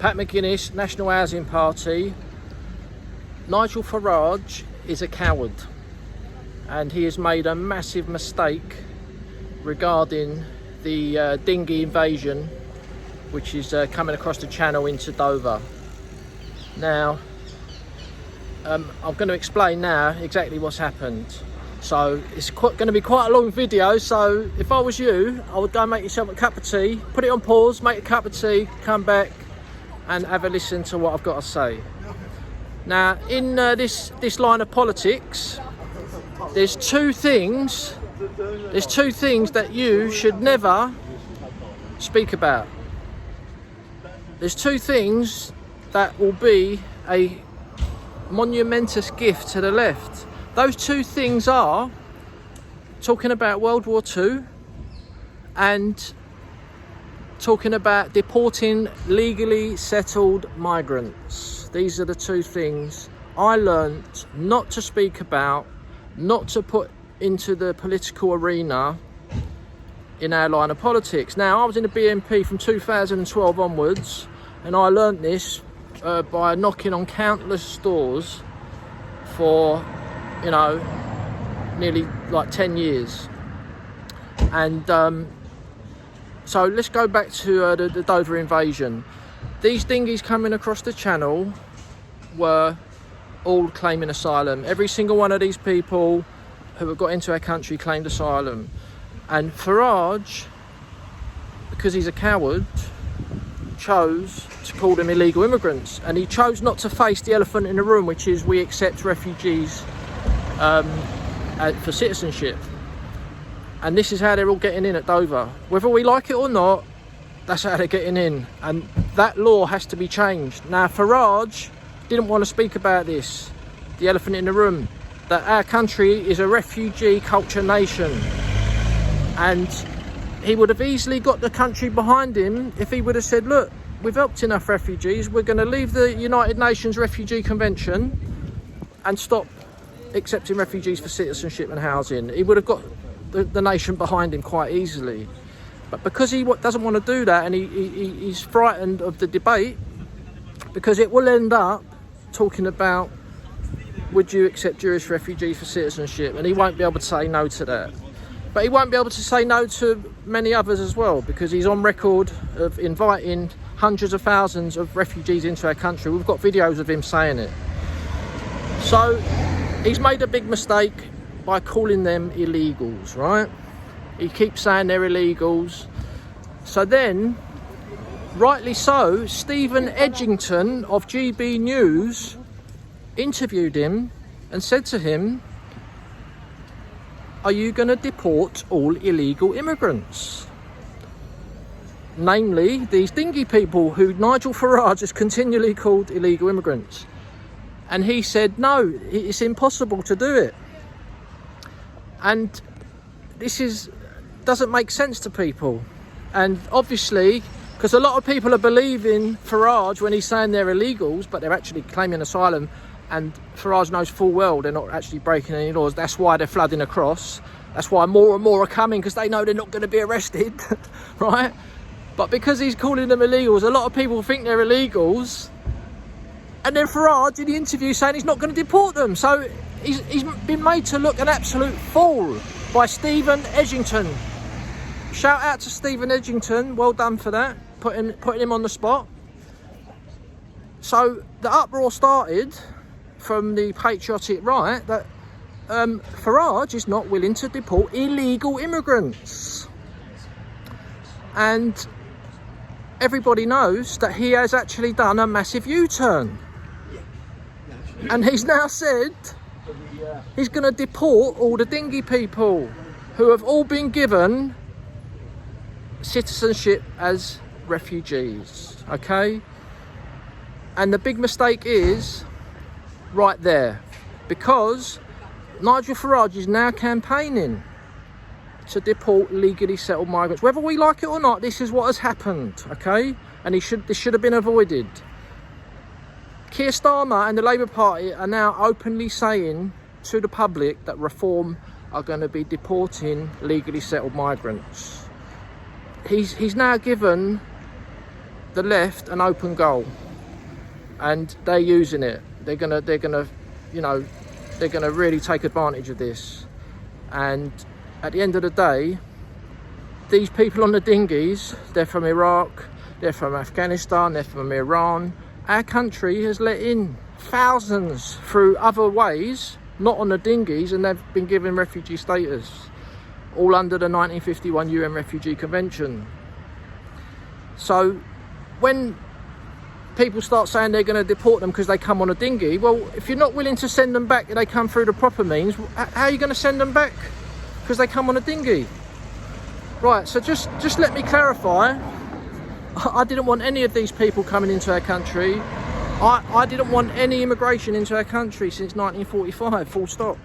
Pat McGuinness, National Housing Party. Nigel Farage is a coward, and he has made a massive mistake regarding the dinghy invasion, which is coming across the channel into Dover. Now, I'm going to explain now exactly what's happened. So it's going to be quite a long video, so if I was you, I would go make yourself a cup of tea, put it on pause, make a cup of tea, come back and have a listen to what I've got to say. Now, in this line of politics, there's two things that you should never speak about. There's two things that will be a monumentous gift to the left. Those two things are talking about World War II and talking about deporting legally settled migrants. These are the two things I learnt not to speak about, not to put into the political arena in our line of politics. Now, I was in the BNP from 2012 onwards, and I learnt this by knocking on countless doors for, you know, nearly like 10 years. And so let's go back to the Dover invasion. These dinghies coming across the channel were all claiming asylum. Every single one of these people who have got into our country claimed asylum. And Farage, because he's a coward, chose to call them illegal immigrants, and he chose not to face the elephant in the room, which is we accept refugees for citizenship. And this is how they're all getting in at Dover. Whether we like it or not, that's how they're getting in, and that law has to be changed. Now, Farage didn't want to speak about this, the elephant in the room, that our country is a refugee culture nation, and he would have easily got the country behind him if he would have said, look, we've helped enough refugees, we're going to leave the United Nations Refugee Convention and stop accepting refugees for citizenship and housing. He would have got the nation behind him quite easily. But because he doesn't want to do that, and he's frightened of the debate, because it will end up talking about, would you accept Jewish refugees for citizenship? And he won't be able to say no to that. But he won't be able to say no to many others as well, because he's on record of inviting hundreds of thousands of refugees into our country. We've got videos of him saying it. So he's made a big mistake by calling them illegals, right? He keeps saying they're illegals. So then, rightly so, Stephen Edginton of GBNews interviewed him and said to him, are you going to deport all illegal immigrants? Namely, these dinghy people who Nigel Farage has continually called illegal immigrants. And he said, no, it's impossible to do it. And this doesn't make sense to people. And obviously, because a lot of people are believing Farage when he's saying they're illegals, but they're actually claiming asylum, and Farage knows full well they're not actually breaking any laws. That's why they're flooding across. That's why more and more are coming, because they know they're not going to be arrested, right? But because he's calling them illegals, a lot of people think they're illegals. And then Farage in the interview saying he's not going to deport them. So he's been made to look an absolute fool by Stephen Edginton. Shout out to Stephen Edginton, well done for that, putting him on the spot. So the uproar started from the patriotic right that Farage is not willing to deport illegal immigrants. And everybody knows that he has actually done a massive U-turn. And he's now said he's going to deport all the dinghy people who have all been given citizenship as refugees, okay? And the big mistake is right there, because Nigel Farage is now campaigning to deport legally settled migrants. Whether we like it or not, this is what has happened, okay? And this should have been avoided. Keir Starmer and the Labour Party are now openly saying to the public that Reform are going to be deporting legally settled migrants. He's now given the left an open goal, and they're using it. They're gonna really take advantage of this. And at the end of the day, these people on the dinghies, they're from Iraq, they're from Afghanistan, they're from Iran. Our country has let in thousands through other ways, not on the dinghies, and they've been given refugee status, all under the 1951 UN Refugee Convention. So when people start saying they're going to deport them because they come on a dinghy, well, if you're not willing to send them back, they come through the proper means, how are you going to send them back because they come on a dinghy? Right, so just let me clarify. I didn't want any of these people coming into our country. I didn't want any immigration into our country since 1945, full stop.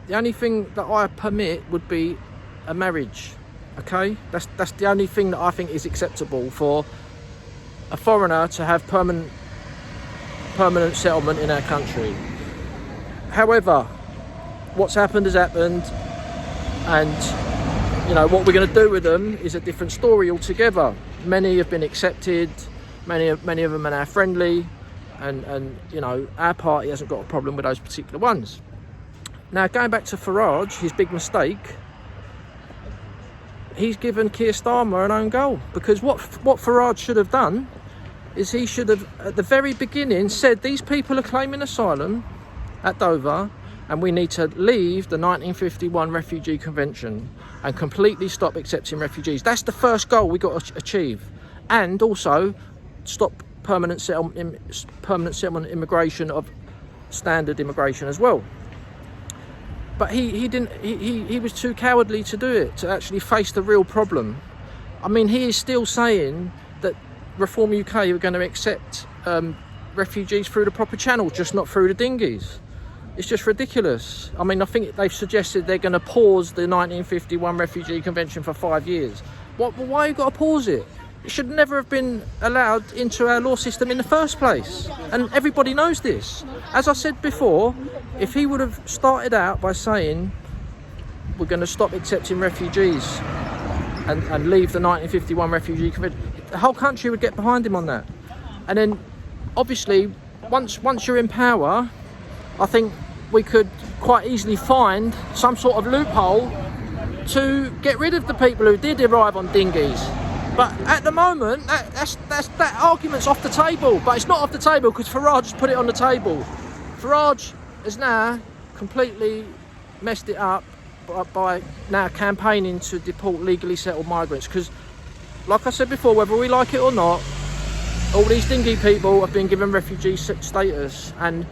The only thing that I permit would be a marriage, okay? That's the only thing that I think is acceptable for a foreigner to have permanent settlement in our country. However, what's happened has happened, and you know what we're going to do with them is a different story altogether. Many have been accepted, many of them are now friendly, and you know, our party hasn't got a problem with those particular ones. Now, going back to Farage, his big mistake, he's given Keir Starmer an own goal, because what Farage should have done is he should have, at the very beginning, said these people are claiming asylum at Dover, and we need to leave the 1951 Refugee Convention and completely stop accepting refugees. That's the first goal we got to achieve, and also stop permanent settlement immigration of standard immigration as well. But he was too cowardly to do it, to actually face the real problem. I mean, he is still saying that Reform UK are going to accept refugees through the proper channels, just not through the dinghies. It's just ridiculous. I mean, I think they've suggested they're going to pause the 1951 Refugee Convention for 5 years. Why you got to pause it? It should never have been allowed into our law system in the first place. And everybody knows this. As I said before, if he would have started out by saying, we're going to stop accepting refugees and leave the 1951 Refugee Convention, the whole country would get behind him on that. And then, obviously, once you're in power, I think we could quite easily find some sort of loophole to get rid of the people who did arrive on dinghies. But at the moment, that argument's off the table. But it's not off the table because Farage has put it on the table. Farage has now completely messed it up by now campaigning to deport legally settled migrants. Because, like I said before, whether we like it or not, all these dinghy people have been given refugee status, and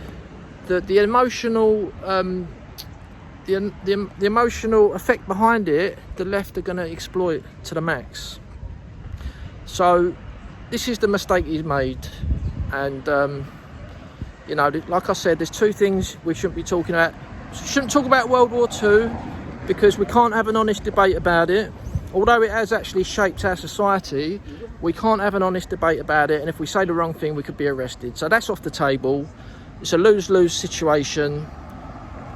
the emotional the emotional effect behind it, the left are going to exploit to the max. So this is the mistake he's made, and you know, like I said, there's two things we shouldn't be talking about. We shouldn't talk about World War II because we can't have an honest debate about it. Although it has actually shaped our society, we can't have an honest debate about it, and if we say the wrong thing, we could be arrested. So that's off the table. It's a lose-lose situation.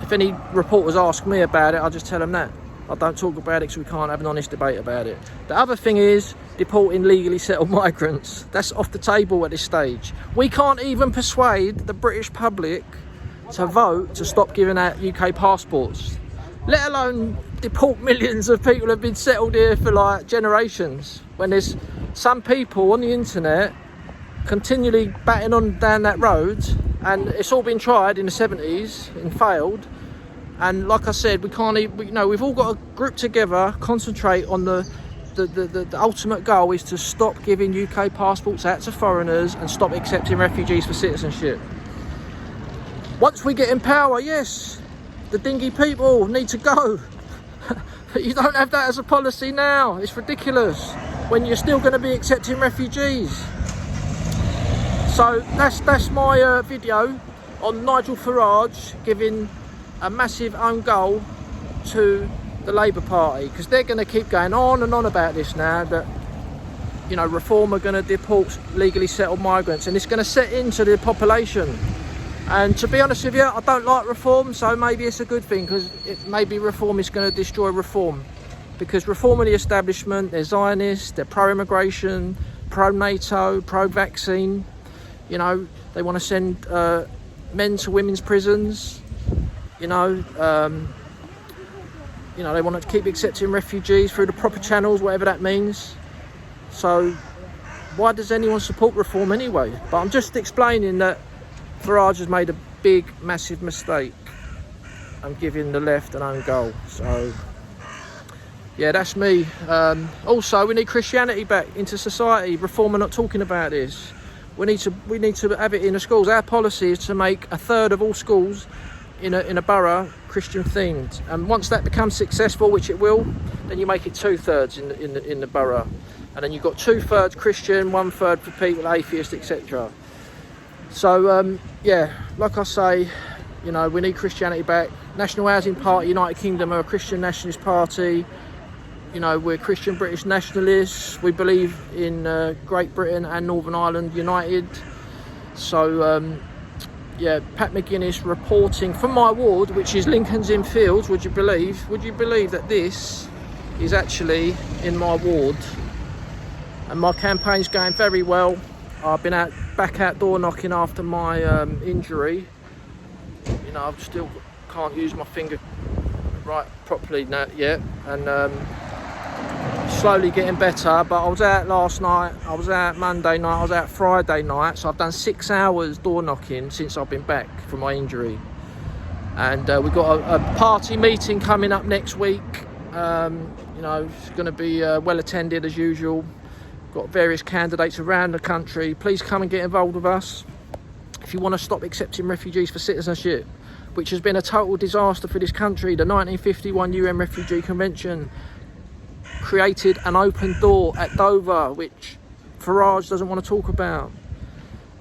If any reporters ask me about it, I'll just tell them that. I don't talk about it because we can't have an honest debate about it. The other thing is deporting legally settled migrants. That's off the table at this stage. We can't even persuade the British public to vote to stop giving out UK passports, let alone deport millions of people who have been settled here for like generations, when there's some people on the internet continually batting on down that road, and it's all been tried in the 70s and failed. And like I said, we can't even, you know, we've all got to group together, concentrate on the ultimate goal is to stop giving UK passports out to foreigners and stop accepting refugees for citizenship. Once we get in power, yes, the dinghy people need to go. But you don't have that as a policy now. It's ridiculous when you're still going to be accepting refugees. So that's my video on Nigel Farage giving a massive own goal to the Labour Party, because they're going to keep going on and on about this now, that, you know, Reform are going to deport legally settled migrants, and it's going to set into the population. And to be honest with you, I don't like Reform, so maybe it's a good thing, because maybe Reform is going to destroy Reform, because Reform are the establishment, they're Zionists, they're pro-immigration, pro-NATO, pro-vaccine. You know, they want to send men to women's prisons. You know, they want to keep accepting refugees through the proper channels, whatever that means. So why does anyone support reform anyway? But I'm just explaining that Farage has made a big, massive mistake and giving the left an own goal. So yeah, that's me. Also, we need Christianity back into society. Reform are not talking about this. We need to have it in the schools. Our policy is to make a third of all schools in a borough Christian themed, and once that becomes successful, which it will, then you make it 2/3 in the borough, and then you've got 2/3 Christian, 1/3 for people atheists, etc. So yeah, like I say, you know, we need Christianity back. National Housing Party, United Kingdom, are a Christian nationalist party. You know, we're Christian British nationalists. We believe in Great Britain and Northern Ireland united. So yeah, Pat McGuinness reporting from my ward, which is Lincoln's Inn Fields. Would you believe that this is actually in my ward? And my campaign's going very well. I've been back out door knocking after my injury. You know, I've still can't use my finger right properly yet, and slowly getting better. But I was out last night, I was out Monday night, I was out Friday night, so I've done 6 hours door knocking since I've been back from my injury. And we've got a party meeting coming up next week. You know, it's going to be well attended as usual. Got various candidates around the country. Please come and get involved with us if you want to stop accepting refugees for citizenship, which has been a total disaster for this country. The 1951 UN Refugee Convention created an open door at Dover, which Farage doesn't want to talk about,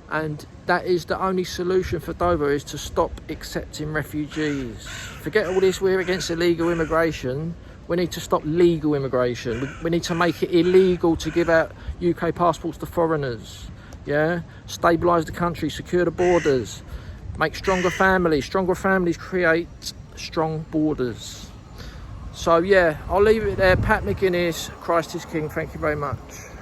and that is the only solution for Dover, is to stop accepting refugees. Forget all this, we're against illegal immigration. We need to stop legal immigration. We need to make it illegal to give out UK passports to foreigners. Yeah, stabilise the country, secure the borders, make stronger families. Stronger families create strong borders. So yeah, I'll leave it there. Pat McGuinness, Christ is King. Thank you very much.